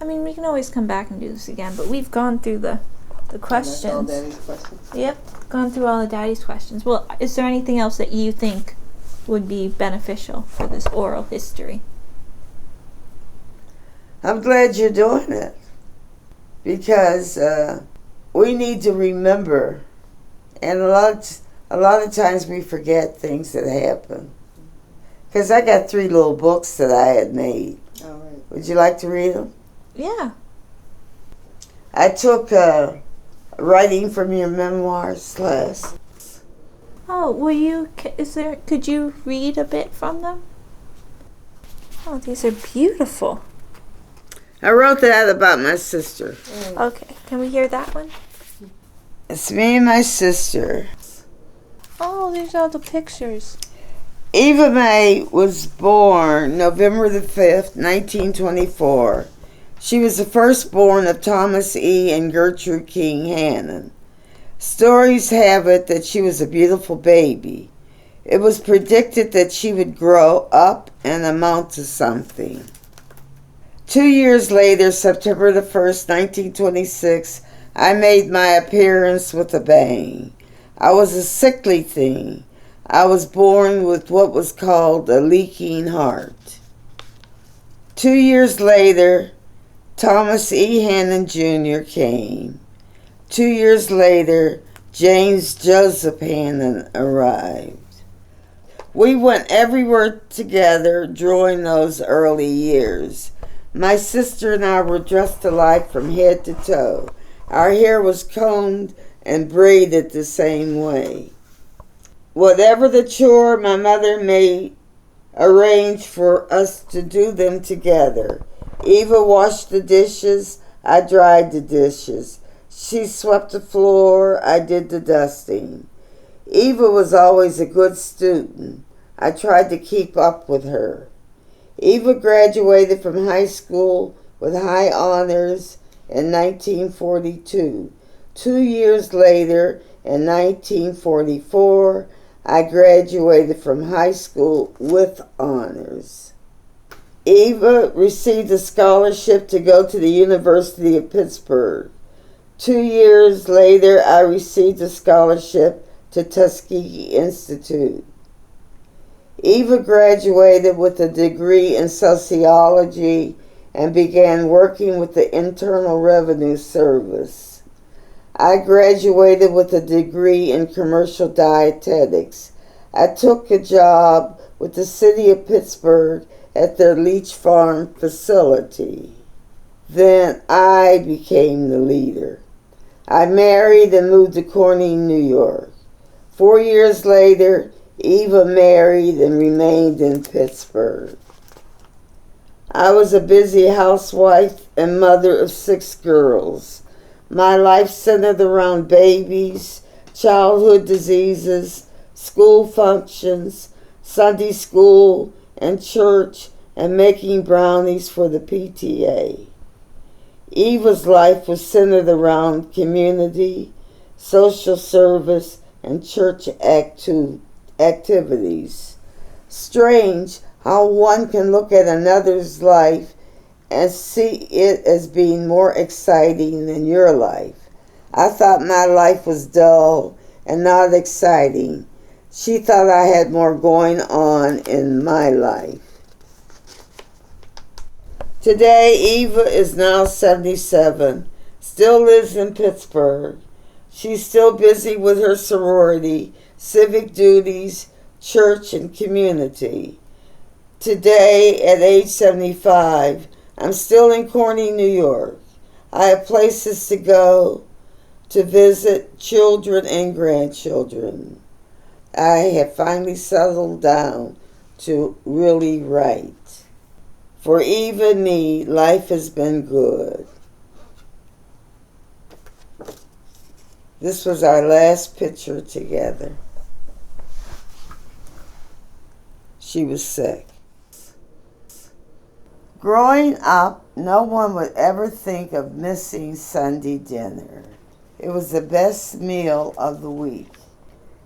I mean, we can always come back and do this again, but we've gone through the questions. All Daddy's questions? Yep, gone through all of Daddy's questions. Well, is there anything else that you think would be beneficial for this oral history? I'm glad you're doing it because we need to remember, and a lot of times we forget things that happen. Because I got 3 little books that I had made. All right. Would you like to read them? Yeah. I took writing from your memoirs class. Oh, could you read a bit from them? Oh, these are beautiful. I wrote that about my sister. Okay, can we hear that one? It's me and my sister. Oh, there's all the pictures. Eva Mae was born November the 5th, 1924. She was the firstborn of Thomas E. and Gertrude King Hannon. Stories have it that she was a beautiful baby. It was predicted that she would grow up and amount to something. 2 years later, September the 1st, 1926, I made my appearance with a bang. I was a sickly thing. I was born with what was called a leaking heart. 2 years later, Thomas E. Hannon Jr. came. 2 years later, James Joseph Hannon arrived. We went everywhere together during those early years. My sister and I were dressed alike from head to toe. Our hair was combed and braided the same way. Whatever the chore my mother made arrange for us to do them together. Eva washed the dishes, I dried the dishes. She swept the floor, I did the dusting. Eva was always a good student. I tried to keep up with her. Eva graduated from high school with high honors in 1942. 2 years later, in 1944, I graduated from high school with honors. Eva received a scholarship to go to the University of Pittsburgh. 2 years later, I received a scholarship to Tuskegee Institute. Eva graduated with a degree in sociology and began working with the Internal Revenue Service. I graduated with a degree in commercial dietetics. I took a job with the city of Pittsburgh at their Leach Farm facility. Then I became the leader. I married and moved to Corning, New York. 4 years later, Eva married and remained in Pittsburgh. I was a busy housewife and mother of 6 girls. My life centered around babies, childhood diseases, school functions, Sunday school, and church, and making brownies for the PTA. Eva's life was centered around community, social service, and church activities. Strange how one can look at another's life and see it as being more exciting than your life. I thought my life was dull and not exciting. She thought I had more going on in my life. Today, Eva is now 77, still lives in Pittsburgh. She's still busy with her sorority, civic duties, church, and community. Today, at age 75, I'm still in Corning, New York. I have places to go to visit children and grandchildren. I have finally settled down to really write. For Eva and me, life has been good. This was our last picture together. She was sick. Growing up, no one would ever think of missing Sunday dinner. It was the best meal of the week.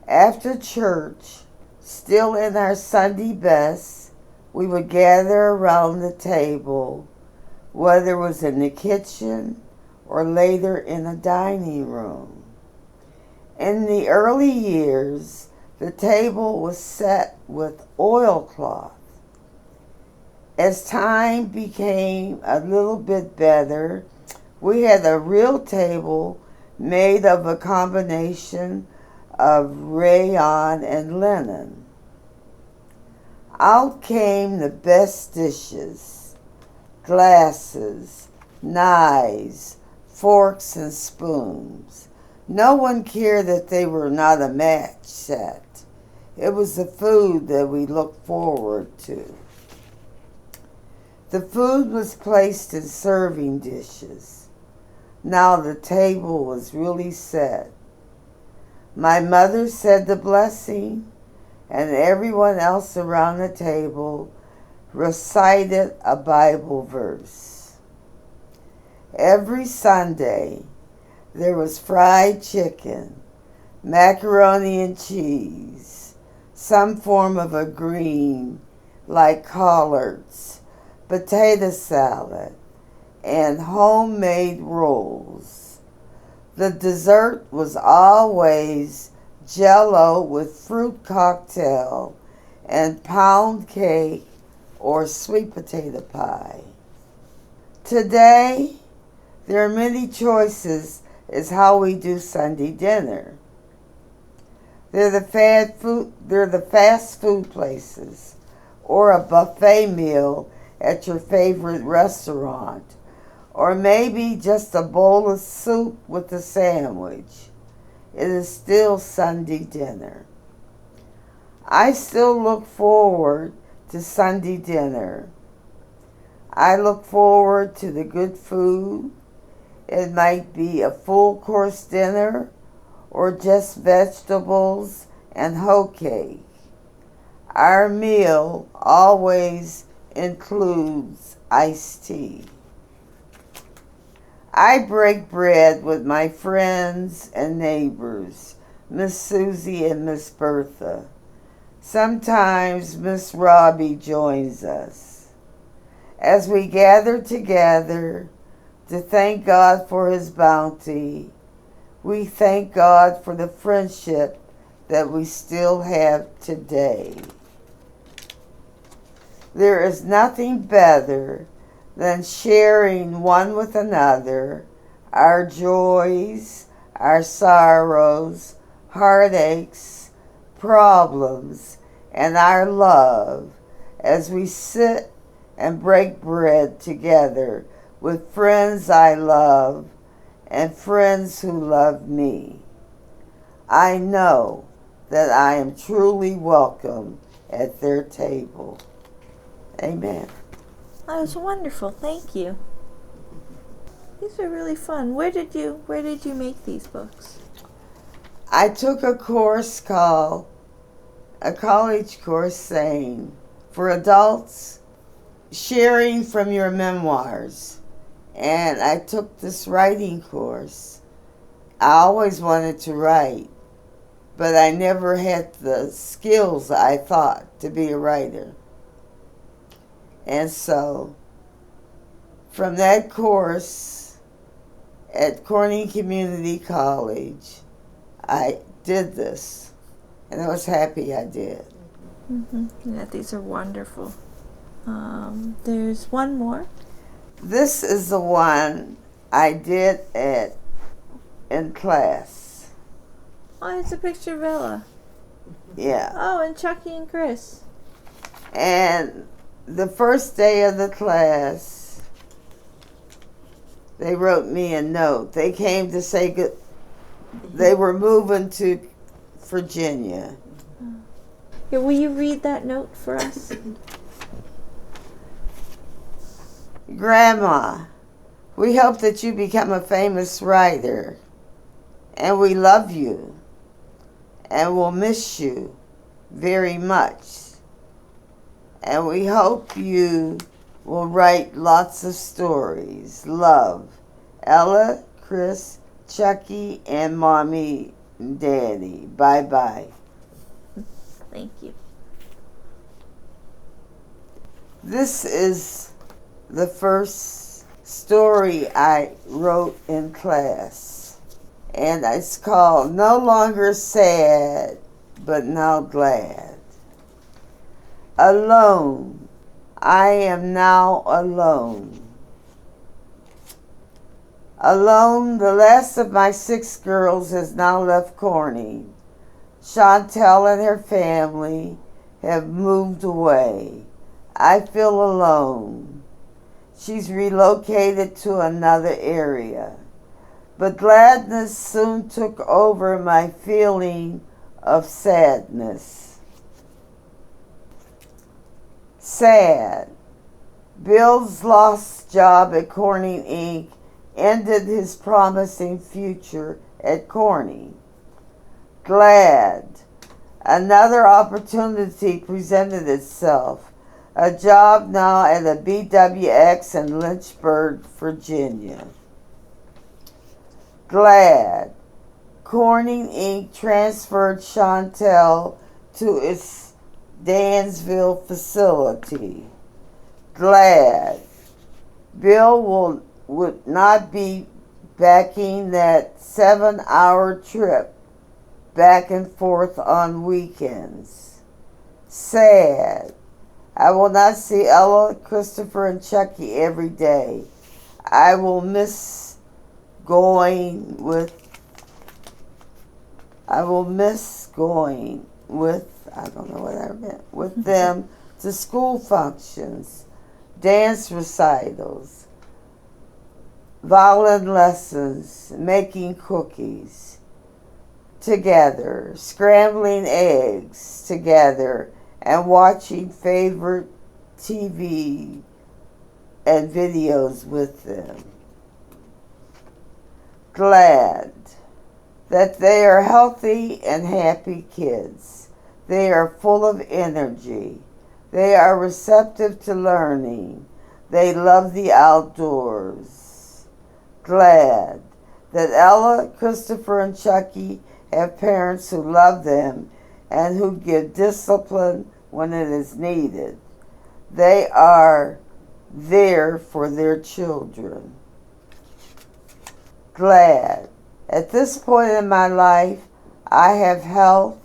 After church, still in our Sunday best, we would gather around the table. whether it was in the kitchen or later in the dining room. In the early years, the table was set with oilcloth. As time became a little bit better, we had a real table made of a combination of rayon and linen. Out came the best dishes: glasses, knives, forks, and spoons. No one cared that they were not a match set. It was the food that we looked forward to. The food was placed in serving dishes. Now the table was really set. My mother said the blessing, and everyone else around the table recited a Bible verse. Every Sunday, there was fried chicken, macaroni and cheese, some form of a green like collards, potato salad, and homemade rolls. The dessert was always Jell-O with fruit cocktail and pound cake or sweet potato pie. Today, there are many choices as how we do Sunday dinner. They're the fast food places, or a buffet meal at your favorite restaurant, or maybe just a bowl of soup with a sandwich. It is still Sunday dinner. I still look forward to Sunday dinner. I look forward to the good food. It might be a full course dinner or just vegetables and hoe cake. Our meal always includes iced tea. I break bread with my friends and neighbors, Miss Susie and Miss Bertha. Sometimes Miss Robbie joins us. As we gather together to thank God for His bounty, we thank God for the friendship that we still have today. There is nothing better than sharing one with another our joys, our sorrows, heartaches, problems, and our love as we sit and break bread together with friends I love and friends who love me. I know that I am truly welcome at their table. Amen. That was wonderful. Thank you. These are really fun. Where did you make these books? I took a course called a college course saying for adults, sharing from your memoirs. And I took this writing course. I always wanted to write, but I never had the skills I thought to be a writer. And so, from that course at Corning Community College, I did this, and I was happy I did. Yeah, these are wonderful. There's one more. This is the one I did in class. Oh, it's a picture of Ella. Yeah. Oh, and Chucky and Chris. And the first day of the class, they wrote me a note. They came to say good. They were moving to Virginia. Yeah, will you read that note for us? Grandma, we hope that you become a famous writer, and we love you, and we'll miss you very much. And we hope you will write lots of stories. Love, Ella, Chris, Chucky, and Mommy and Daddy. Bye-bye. Thank you. This is the first story I wrote in class. And it's called No Longer Sad, but Now Glad. Alone. I am now alone. Alone, the last of my 6 girls has now left Corning. Chantel and her family have moved away. I feel alone. She's relocated to another area. But gladness soon took over my feeling of sadness. Sad. Bill's lost job at Corning Inc. ended his promising future at Corning. Glad. Another opportunity presented itself. A job now at a BWX in Lynchburg, Virginia. Glad. Corning Inc. transferred Chantel to its Dansville facility. Glad. Bill would not be backing that 7-hour trip back and forth on weekends. Sad. I will not see Ella, Christopher, and Chucky every day. I will miss going with, I don't know what I meant, with them to school functions, dance recitals, violin lessons, making cookies together, scrambling eggs together, and watching favorite TV and videos with them. Glad that they are healthy and happy kids. They are full of energy. They are receptive to learning. They love the outdoors. Glad that Ella, Christopher, and Chucky have parents who love them and who give discipline when it is needed. They are there for their children. Glad. At this point in my life, I have health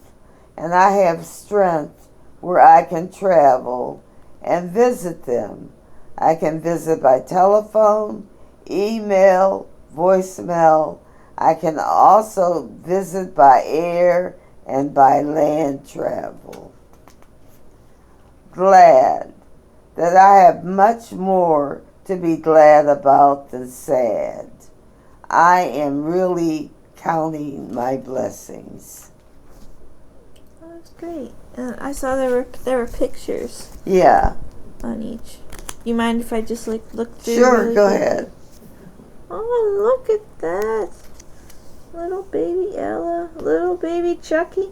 and I have strength where I can travel and visit them. I can visit by telephone, email, voicemail. I can also visit by air and by land travel. Glad that I have much more to be glad about than sad. I am really counting my blessings. That's great. I saw there were pictures. Yeah. On each. You mind if I just look through? Sure, really go quick? ahead. Oh, look at that. Little baby Ella, little baby Chucky.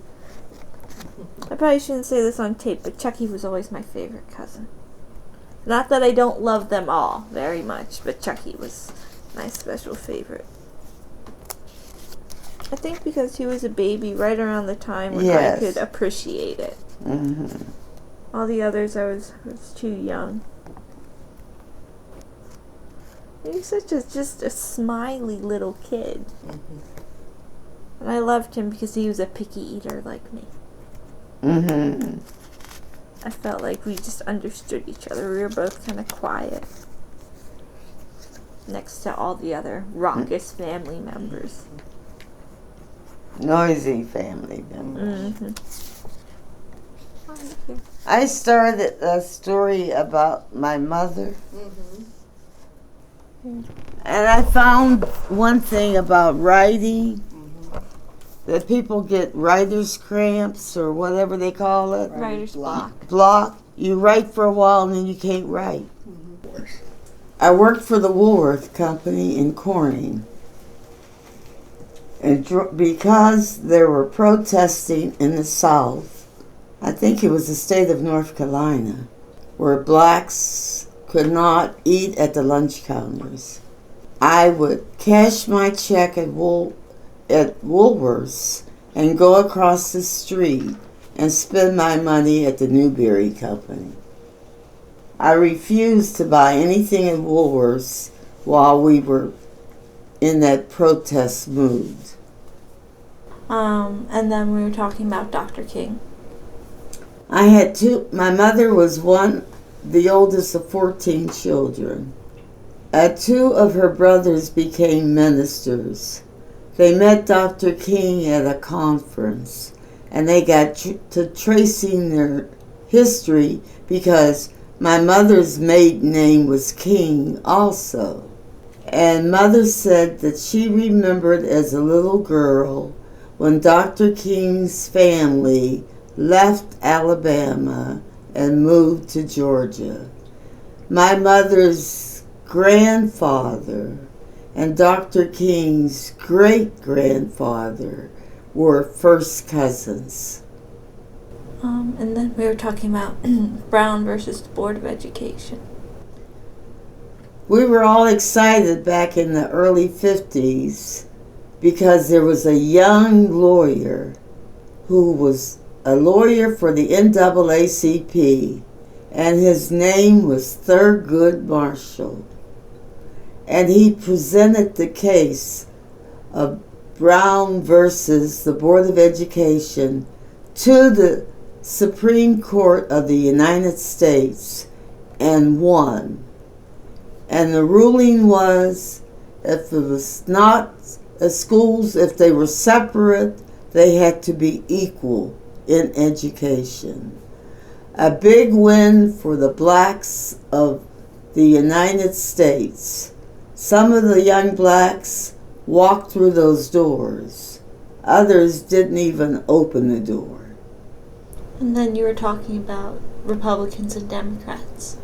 I probably shouldn't say this on tape, but Chucky was always my favorite cousin. Not that I don't love them all very much, but Chucky was my special favorite. I think because he was a baby right around the time when I could appreciate it. Mm-hmm. All the others I was too young. He was just a smiley little kid. Mm-hmm. And I loved him because he was a picky eater like me. Mm-hmm. I felt like we just understood each other. We were both kind of quiet. Next to all the other raucous family members. Noisy family members. Mm-hmm. I started a story about my mother. Mm-hmm. And I found one thing about writing, that people get writer's cramps or whatever they call it. Writer's block. Block. You write for a while and then you can't write. Mm-hmm. I worked for the Woolworth Company in Corning. And because there were protesting in the South, I think it was the state of North Carolina, where blacks could not eat at the lunch counters, I would cash my check at Woolworth's and go across the street and spend my money at the Newberry Company. I refused to buy anything at Woolworth's while we were in that protest mood. And then we were talking about Dr. King. I had two. My mother was the oldest of 14 children. Two of her brothers became ministers. They met Dr. King at a conference, and they got to tracing their history because my mother's maiden name was King also. And Mother said that she remembered as a little girl when Dr. King's family left Alabama and moved to Georgia. My mother's grandfather and Dr. King's great-grandfather were first cousins. And then we were talking about Brown versus the Board of Education. We were all excited back in the early 50s because there was a young lawyer who was a lawyer for the NAACP, and his name was Thurgood Marshall. And he presented the case of Brown versus the Board of Education to the Supreme Court of the United States and won. And the ruling was if it was not schools, if they were separate, they had to be equal in education. A big win for the blacks of the United States. Some of the young blacks walked through those doors. Others didn't even open the door. And then you were talking about Republicans and Democrats.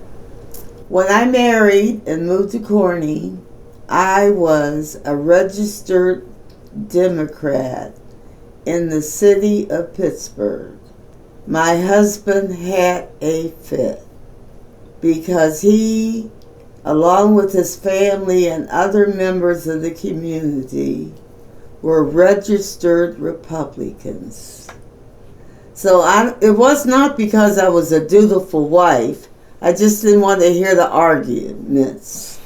When I married and moved to Corning, I was a registered Democrat in the city of Pittsburgh. My husband had a fit because he, along with his family and other members of the community, were registered Republicans. So it was not because I was a dutiful wife. I just didn't want to hear the arguments.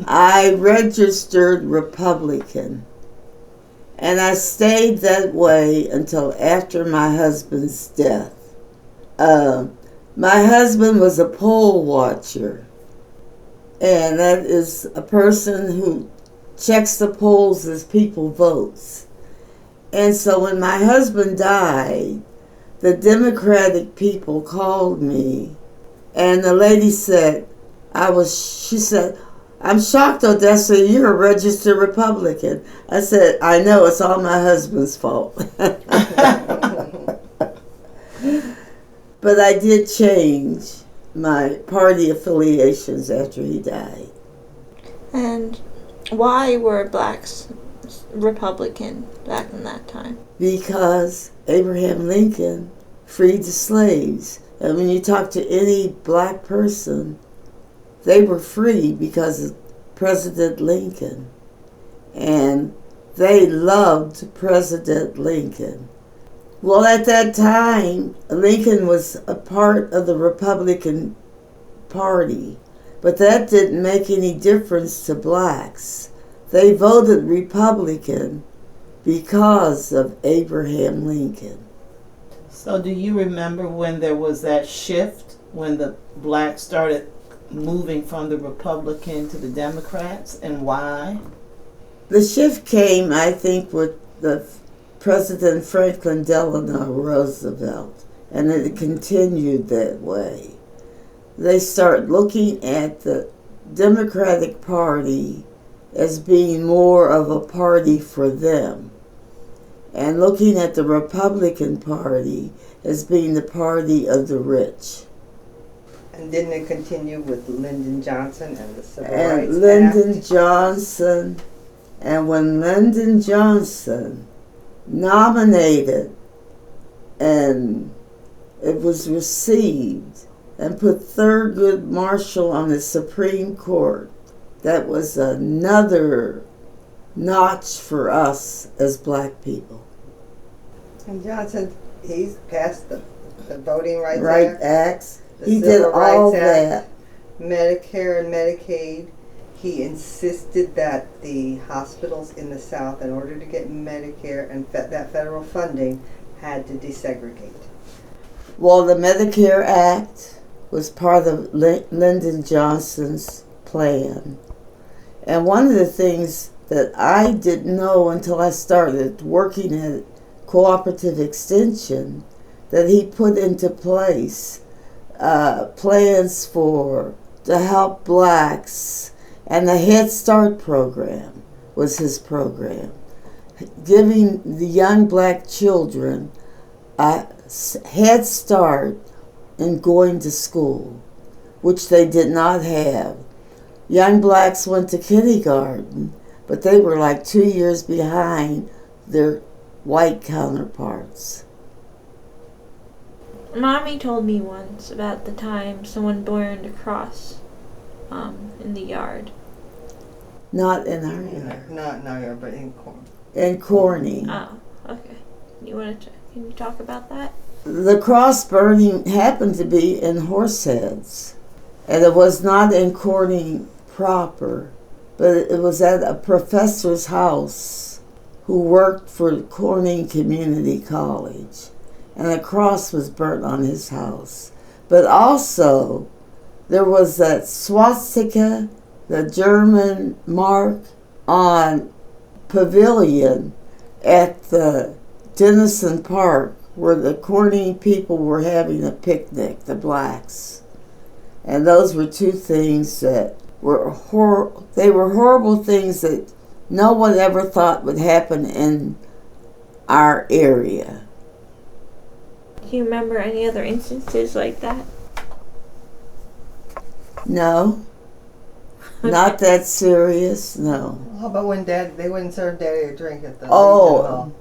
I registered Republican. And I stayed that way until after my husband's death. My husband was a poll watcher. And that is a person who checks the polls as people vote. And so when my husband died, the Democratic people called me, and the lady said, she said, "I'm shocked, Odessa, you're a registered Republican." I said, "I know, it's all my husband's fault." But I did change my party affiliations after he died. And why were blacks Republican back in that time? Because Abraham Lincoln freed the slaves. And when you talk to any black person, they were free because of President Lincoln. And they loved President Lincoln. Well, at that time, Lincoln was a part of the Republican Party, but that didn't make any difference to blacks. They voted Republican because of Abraham Lincoln. So do you remember when there was that shift, when the blacks started moving from the Republican to the Democrats, and why? The shift came, I think, with the President Franklin Delano Roosevelt, and it continued that way. They start looking at the Democratic Party as being more of a party for them, and looking at the Republican Party as being the party of the rich. And didn't it continue with Lyndon Johnson and the Civil And Rights Lyndon Act? Johnson, and when Lyndon Johnson nominated and it was received and put Thurgood Marshall on the Supreme Court, that was another notch for us as black people. And Johnson, he's passed the Voting Rights Right Act, acts. the He did Civil all Rights that. Act, Medicare and Medicaid. he insisted that the hospitals in the South, in order to get Medicare and that federal funding, had to desegregate. Well, the Medicare Act was part of Lyndon Johnson's plan. And one of the things that I didn't know until I started working at Cooperative Extension, that he put into place plans to help blacks, and the Head Start program was his program, giving the young black children a head start in going to school, which they did not have. Young blacks went to kindergarten, but they were like 2 years behind their white counterparts. Mommy told me once about the time someone burned a cross in the yard. Not in our yard. Not in our yard, but in Corn. In Corning. Oh, okay. Can you talk about that? The cross burning happened to be in Horseheads, and it was not in Corning proper, but it was at a professor's house who worked for Corning Community College, and a cross was burnt on his house. But also, there was that swastika, the German mark, on pavilion at the Denison Park, where the Corning people were having a picnic, the blacks. And those were two things that were horrible things that no one ever thought would happen in our area. Do you remember any other instances like that? No. Not that serious, no. How about when they wouldn't serve Daddy a drink at the Legion Oh, Hall?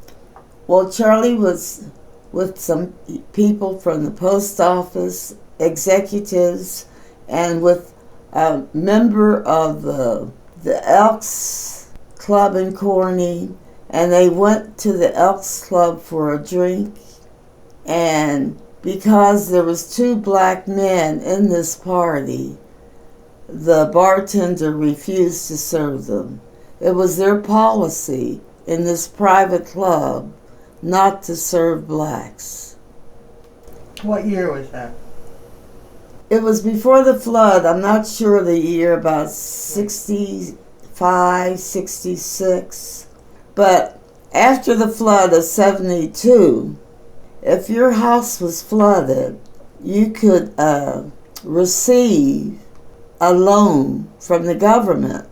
well, Charlie was with some people from the post office, executives, and with a member of the Elks Club in Corning, and they went to the Elks Club for a drink, and because there was 2 black men in this party, the bartender refused to serve them. It was their policy in this private club not to serve blacks. What year was that? It was before the flood. I'm not sure the year, about 65, 66. But after the flood of 72, if your house was flooded, you could receive a loan from the government.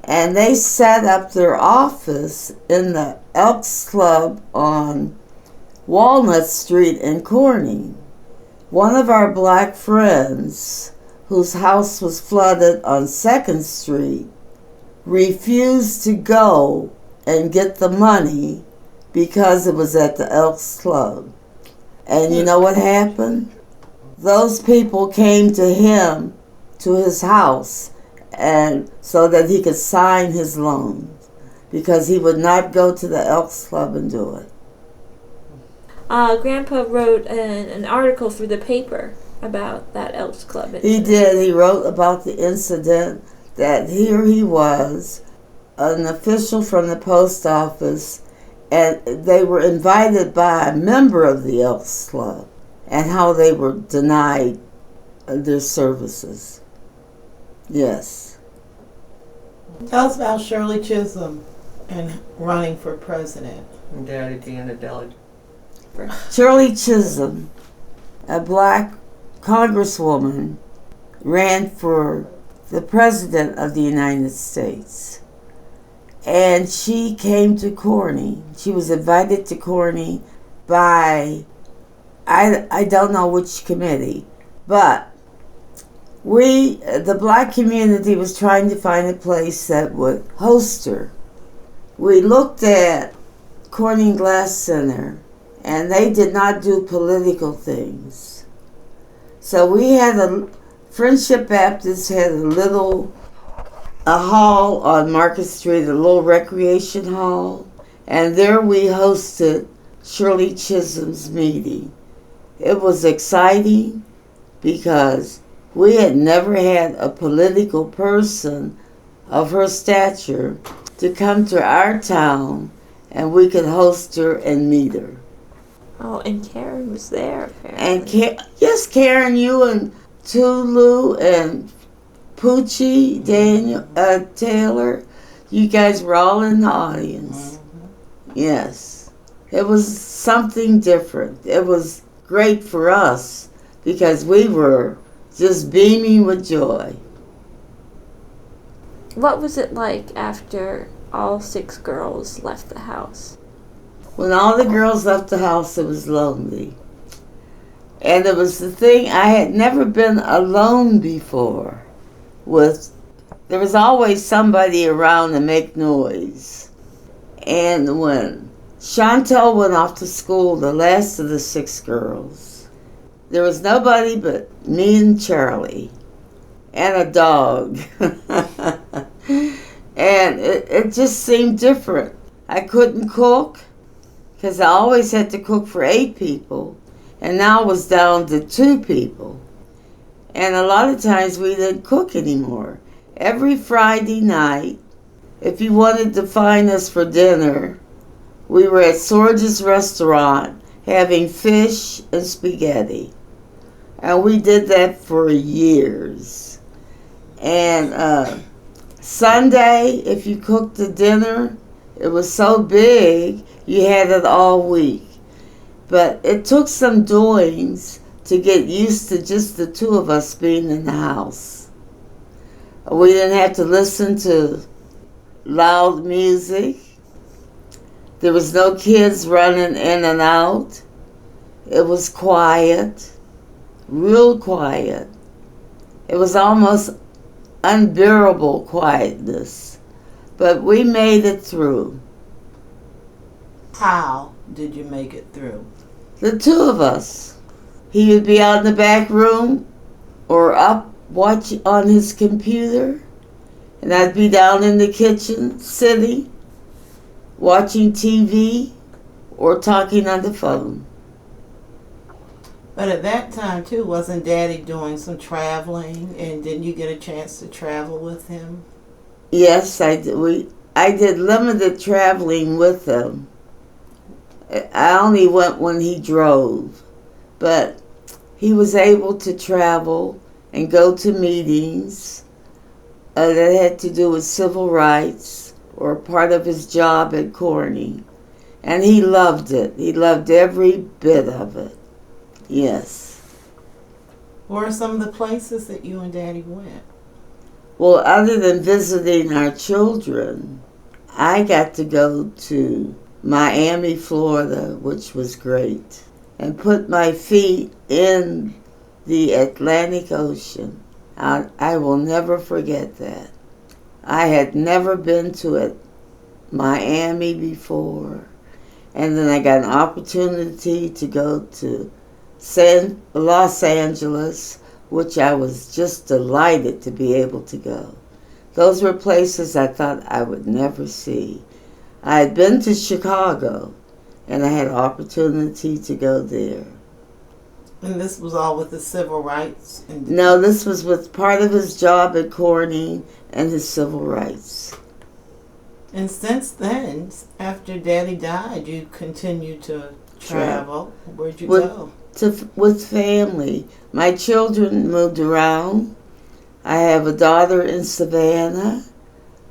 And they set up their office in the Elks Club on Walnut Street in Corning. One of our black friends, whose house was flooded on 2nd Street, refused to go and get the money because it was at the Elks Club. And you know what happened? Those people came to him, to his house, and so that he could sign his loan, because he would not go to the Elks Club and do it. Grandpa wrote an article for the paper about that Elks Club incident. He did. He wrote about the incident, that here he was, an official from the post office, and they were invited by a member of the Elks Club, and how they were denied their services. Yes. Tell us about Shirley Chisholm and running for president. And Daddy being a delegate. Shirley Chisholm, a black congresswoman, ran for the president of the United States. And she came to Corning. She was invited to Corning by, I don't know which committee, but the black community was trying to find a place that would host her. We looked at Corning Glass Center, and they did not do political things. So we had Friendship Baptist had a hall on Market Street, a little recreation hall, and there we hosted Shirley Chisholm's meeting. It was exciting because we had never had a political person of her stature to come to our town and we could host her and meet her. Oh, and Karen was there, And apparently. yes, Karen, you and Tulu and Poochie, Daniel, Taylor, you guys were all in the audience. Yes. It was something different. It was great for us because we were just beaming with joy. What was it like after all 6 girls left the house? When all the girls left the house, it was lonely. And it was the thing, I had never been alone before. There was always somebody around to make noise. And when Chantel went off to school, the last of the 6 girls, there was nobody but me and Charlie and a dog. And it just seemed different. I couldn't cook because I always had to cook for 8 people, and now I was down to 2 people. And a lot of times we didn't cook anymore. Every Friday night, if you wanted to find us for dinner, we were at Sorge's restaurant having fish and spaghetti. And we did that for years. And Sunday, if you cooked the dinner, it was so big, you had it all week. But it took some doings to get used to just the 2 of us being in the house. We didn't have to listen to loud music. There was no kids running in and out. It was quiet, real quiet. It was almost unbearable quietness, but we made it through. How did you make it through? The 2 of us. He would be out in the back room or up watching on his computer, and I'd be down in the kitchen sitting, watching TV or talking on the phone. But at that time, too, wasn't Daddy doing some traveling, and didn't you get a chance to travel with him? Yes, I did. I did limited traveling with him. I only went when he drove, but he was able to travel and go to meetings that had to do with civil rights or part of his job at Corning. And he loved it. He loved every bit of it. Yes. What are some of the places that you and Daddy went? Well, other than visiting our children, I got to go to Miami, Florida, which was great, and put my feet in the Atlantic Ocean. I will never forget that. I had never been to Miami before, and then I got an opportunity to go to Los Angeles, which I was just delighted to be able to go. Those were places I thought I would never see. I had been to Chicago, and I had an opportunity to go there. And this was all with the civil rights? No, this was with part of his job at Corning and his civil rights. And since then, after Daddy died, you continued to travel. Where'd you go? With family. My children moved around. I have a daughter in Savannah,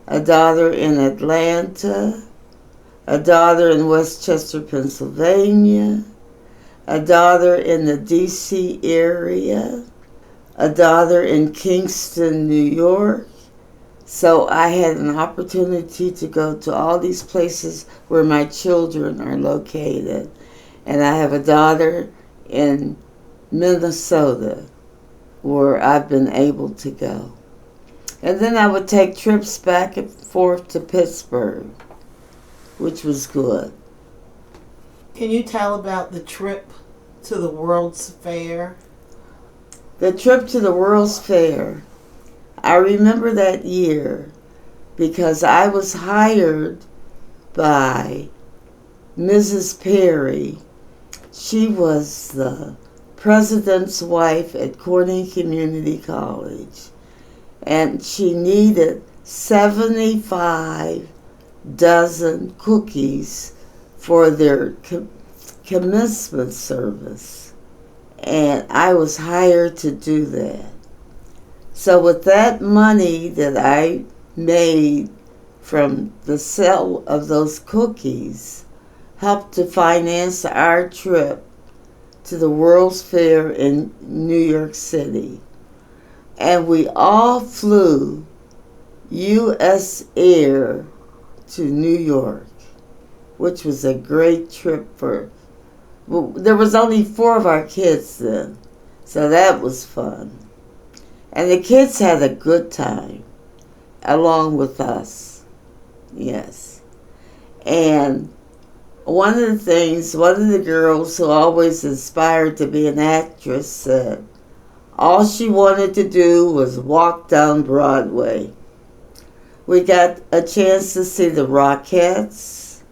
a daughter in Atlanta, a daughter in Westchester, Pennsylvania, a daughter in the D.C. area, a daughter in Kingston, New York. So I had an opportunity to go to all these places where my children are located. And I have a daughter in Minnesota where I've been able to go. And then I would take trips back and forth to Pittsburgh, which was good. Can you tell about the trip to the World's Fair? The trip to the World's Fair, I remember that year because I was hired by Mrs. Perry. She was the president's wife at Corning Community College, and she needed 75 dozen cookies for their commencement service. And I was hired to do that. So with that money that I made from the sale of those cookies, helped to finance our trip to the World's Fair in New York City. And we all flew U.S. Air to New York, which was a great trip for, well, there was only 4 of our kids then, so that was fun. And the kids had a good time, along with us, yes. And one of the girls who always aspired to be an actress said all she wanted to do was walk down Broadway. We got a chance to see the Rockettes.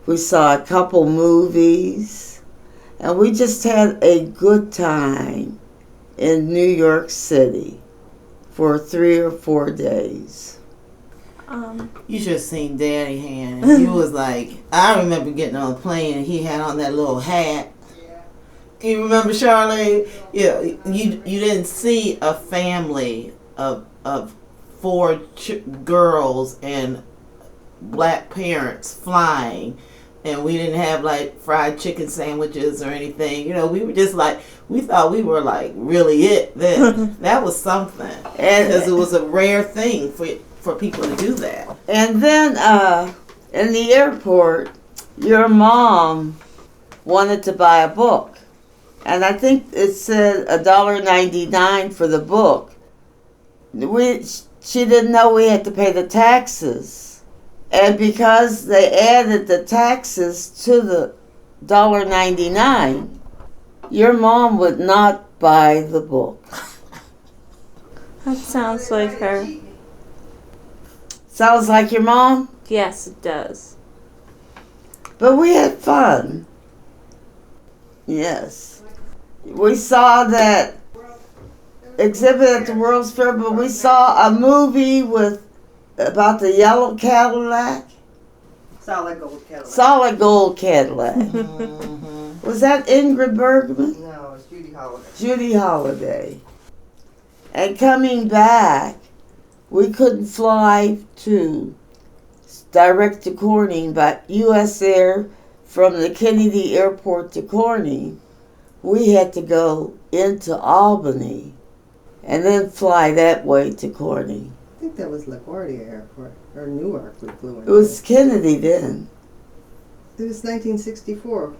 We saw a couple movies. And we just had a good time in New York City for 3 or 4 days. You should have seen Daddy hand. And he was like, I remember getting on a plane and he had on that little hat. You remember, Charlene? Yeah, you didn't see a family of 4 girls and black parents flying, and we didn't have like fried chicken sandwiches or anything. You know, we were just like, we thought we were like really it then. That was something, because it was a rare thing for people to do that. And then in the airport, your mom wanted to buy a book. And I think it said $1.99 for the book. She didn't know we had to pay the taxes. And because they added the taxes to the $1.99, your mom would not buy the book. That sounds like her. Sounds like your mom? Yes, it does. But we had fun. Yes. We saw that exhibit at the World's Fair, but we saw a movie about the yellow Cadillac. Solid gold Cadillac. Solid gold Cadillac. Mm-hmm. Was that Ingrid Bergman? No, it's Judy Holliday. Judy Holliday. And coming back, we couldn't fly direct to Corning, but U.S. Air from the Kennedy Airport to Corning, we had to go into Albany and then fly that way to Corning. I think that was LaGuardia Airport, or Newark we flew in. It was Kennedy then. It was 1964.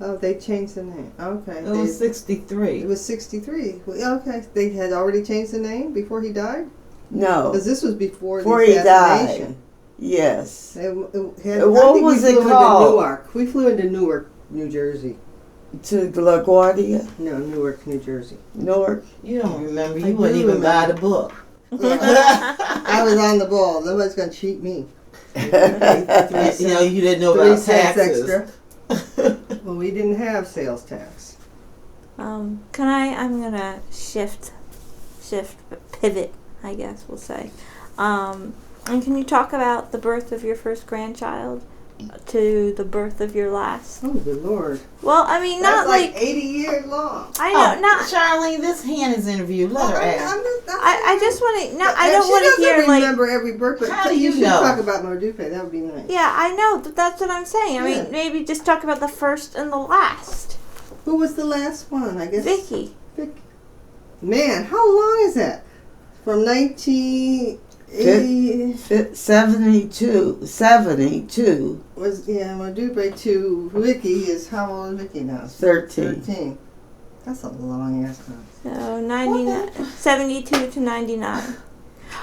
Oh, they changed the name. Okay. It was 63. It was 63. Okay. They had already changed the name before he died? No. Because this was before he the died. assassination. Yes. What was it called? Newark. We flew into Newark, New Jersey. To LaGuardia? No, Newark, New Jersey. Newark? You don't remember. You I wouldn't do even buy remember. the book. I was on the ball. Nobody's going to cheat me. You know, you didn't know 3 about cents taxes. extra. Well, we didn't have sales tax. I'm gonna pivot, I guess we'll say. And can you talk about the birth of your first grandchild to the birth of your last? Oh, good Lord. Well, I mean, That's not like like 80 years long. I know, not. Charlene, this Hannah's interview. Let her ask. I just want to. No, I don't want to hear She doesn't like. remember every birth, but How do you you should know? talk about Mardupe. That would be nice. Yeah, I know. That's what I'm saying. I Yeah. mean, maybe just talk about the first and the last. Who was the last one? I guess. Vicky. Man, how long is that? From 1980. 72. Was Mardupe to Vicky is how old is Vicky now? 13. 13. That's a long ass time. So 72 to 99.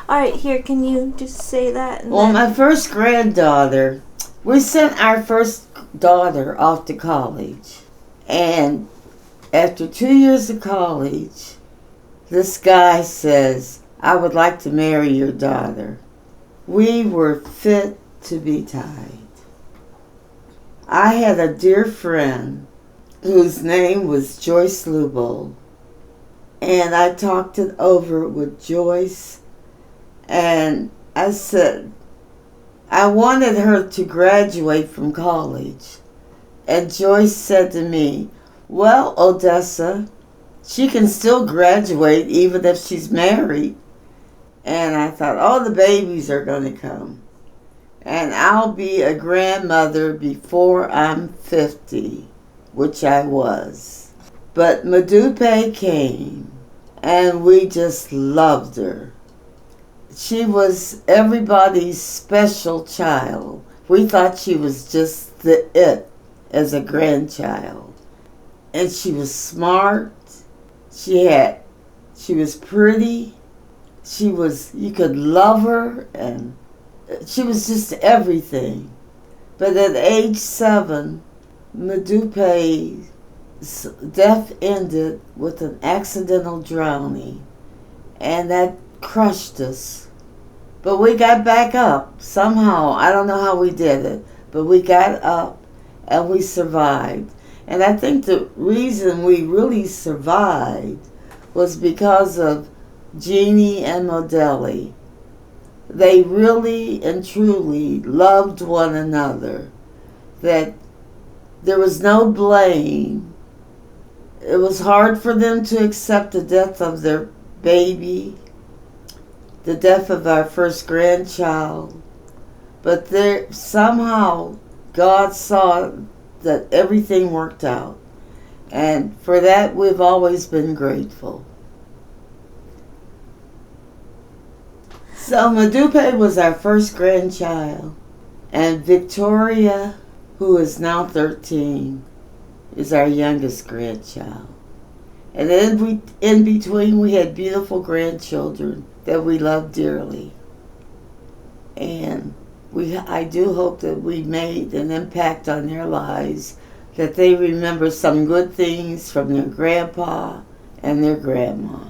All right, here. Can you just say that? And Well, then- my first granddaughter, we sent our first daughter off to college. And after 2 years of college, this guy says, I would like to marry your daughter. We were fit to be tied. I had a dear friend whose name was Joyce Lubo. And I talked it over with Joyce, and I said, I wanted her to graduate from college. And Joyce said to me, well, Odessa, she can still graduate even if she's married. And I thought, oh, the babies are going to come. And I'll be a grandmother before I'm 50, which I was. But Madupe came, and we just loved her. She was everybody's special child. We thought she was just the it as a grandchild. And she was smart. She was pretty. You could love her, and she was just everything. But at age 7, Madupe's death ended with an accidental drowning, and that crushed us. But we got back up somehow. I don't know how we did it, but we got up and we survived. And I think the reason we really survived was because of Jeannie and Modeli. They really and truly loved one another. That there was no blame. It was hard for them to accept the death of their baby, the death of our first grandchild. But somehow God saw that everything worked out. And for that, we've always been grateful. So Madupe was our first grandchild. And Victoria, who is now 13, is our youngest grandchild. And then in between, we had beautiful grandchildren that we love dearly. And I do hope that we made an impact on their lives, that they remember some good things from their grandpa and their grandma.